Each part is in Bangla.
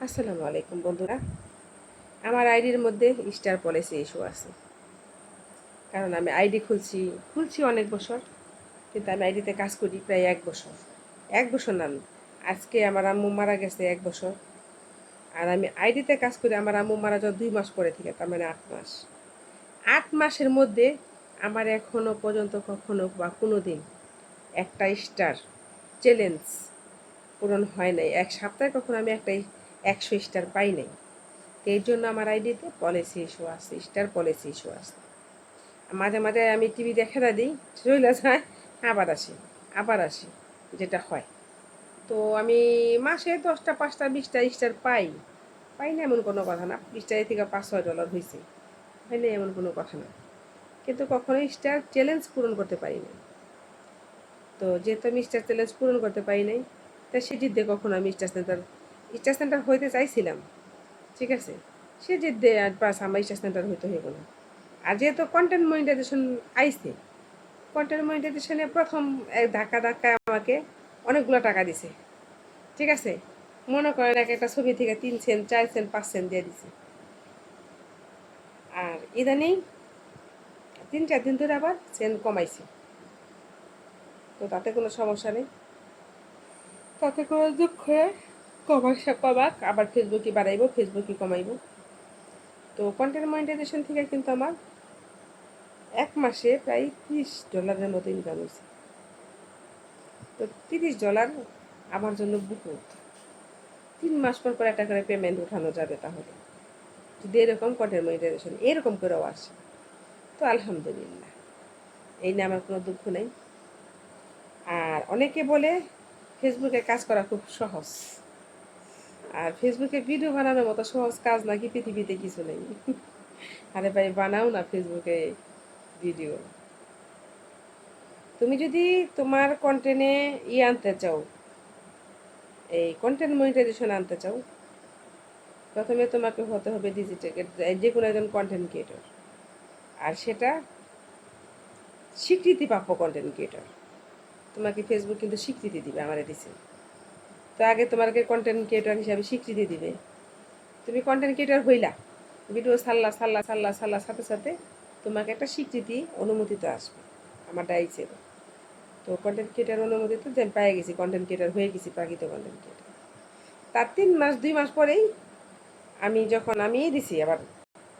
আসসালামু আলাইকুম বন্ধুরা। আমার আইডির মধ্যে স্টার পলিসি ইস্যু আছে। কারণ আমি আইডি খুলছি অনেক বছর, কিন্তু আমি আইডিতে কাজ করি প্রায় 1 বছর। 1 বছর না, আজকে আমার আম্মু মারা গেছে 1 বছর। আর আমি আইডিতে কাজ করি, আমার আম্মু মারা যাওয়ার 2 মাস পরে থেকে, তার মানে 8 মাস। 8 মাসের মধ্যে আমার এখনো পর্যন্ত কখনো বা কোনো দিন একটা স্টার চ্যালেঞ্জ পূরণ হয় নাই। এক সপ্তাহে কখনো আমি একটা 100 স্টার পাই নাই। এর জন্য আমার আইডিতে পলিসি ইস্যু আছে, স্টার পলিসি ইস্যু আছে। মাঝে মাঝে আমি টিভি দেখে দিই, চলে যায়, আবার আসি, যেটা হয়। তো আমি মাসে 10টা 5টা 20টা স্টার পাই না এমন কোনো কথা না। 20টা থেকে $5-6 হয়েছে, হয় না এমন কোনো কথা না। কিন্তু কখনোই স্টার চ্যালেঞ্জ পূরণ করতে পারি না। তো যেহেতু আমি স্টার চ্যালেঞ্জ পূরণ করতে পারি নাই, তাই সে জিদ্দে কখনো আমি স্টার সেন্টার হইতে চাইছিলাম, ঠিক আছে। সে জিদ্দে আর বাস আমার স্টার সেন্টার হইতে হইব না। আর যেহেতু কন্টেন্ট মনিটাইজেশন আইছে, কন্টেন্ট মনিটাইজেশনে প্রথম ধাক্কায় আমাকে অনেকগুলো টাকা দিছে, ঠিক আছে। মনে করেন এক একটা ছবি থেকে 3 সেন্ট 4 সেন্ট 5 সেন্ট দিয়ে দিছে। আর ইদানিং 3-4 দিন ধরে আবার সেন্ট কমাইছে। তো তাতে কোনো সমস্যা নেই, তাতে কোনো দুঃখ নেই। কমাক, আবার ফেসবুকই বাড়াইব, ফেসবুকই কমাইব। তো কন্টেন্ট মনিটাইজেশন থেকে কিন্তু আমার 1 মাসে প্রায় $30 মতো ইনকাম হয়েছে। তো $30 আমার জন্য বহুত। 3 মাস পর পর একটা করে পেমেন্ট উঠানো যাবে, তাহলে যদি এরকম কন্টেন্ট মনিটাইজেশন এরকম করেও আসে, তো আলহামদুলিল্লাহ, এই নিয়ে আমার কোনো দুঃখ নেই। আর অনেকে বলে ফেসবুকে কাজ করা খুব সহজ, আর ফেসবুকে ভিডিও বানানোর মতো সহজ কাজ নাকি পৃথিবীতে কিছু নেই। আরে ভাই, বানাও না ফেসবুকে ভিডিও। তুমি যদি তোমার কন্টেন্টে আনতে চাও, এই কন্টেন্ট মনিটাইজেশন আনতে চাও, প্রথমে তোমাকে হতে হবে ডিজিটাল, যে কোনো একজন কন্টেন্ট ক্রিয়েটর। আর সেটা স্বীকৃতিপ্রাপ্য কন্টেন্ট ক্রিয়েটর। তোমাকে ফেসবুক কিন্তু স্বীকৃতি দিবে, আমার দিছে। তো আগে তোমাকে কন্টেন্ট ক্রিয়েটর হিসাবে স্বীকৃতি দিবে। তুমি কন্টেন্ট ক্রিয়েটর হইলা, ভিডিও সাল্লা সাথে সাথে তোমাকে একটা স্বীকৃতি অনুমোদিত আসবে। আমারটা আইছে। তো কন্টেন্ট ক্রিয়েটার অনুমোদিত যে আমি পেয়ে গেছি, কন্টেন্ট ক্রিয়েটার হয়ে গেছি, প্রাকৃত কন্টেন্ট ক্রিয়েটার। তার 3 মাস 2 মাস পরেই আমি দিছি আবার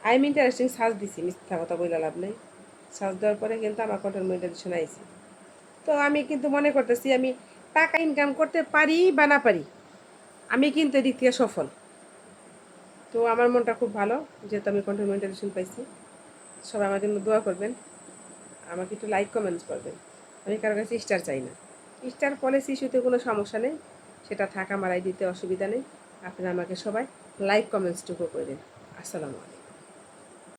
আই এম ইন্টারেস্টিং সার্চ দিছি, মিথ্যা কথা বলে লাভ নেই। সার্চ দেওয়ার পরে কিন্তু আমার কন্টেন্ট মনিটাইজেশন আইছে। তো আমি কিন্তু মনে করতেছি আমি টাকা ইনকাম করতে পারি বা না পারি, আমি কিন্তু এদিক থেকে সফল। তো আমার মনটা খুব ভালো, যেহেতু আমি কন্টেন্ট মনিটাইজেশন পাইছি। সবাই আমার জন্য দোয়া করবেন, আমাকে একটু লাইক কমেন্টস করবেন। আমি কারোর কাছে স্টার চাই না। স্টার পলিসি ইস্যুতে কোনো সমস্যা নেই, সেটা থাকা মারাই দিতে অসুবিধা নেই। আপনারা আমাকে সবাই লাইক কমেন্টসটুকু করে দিন। আসসালামু আলাইকুম।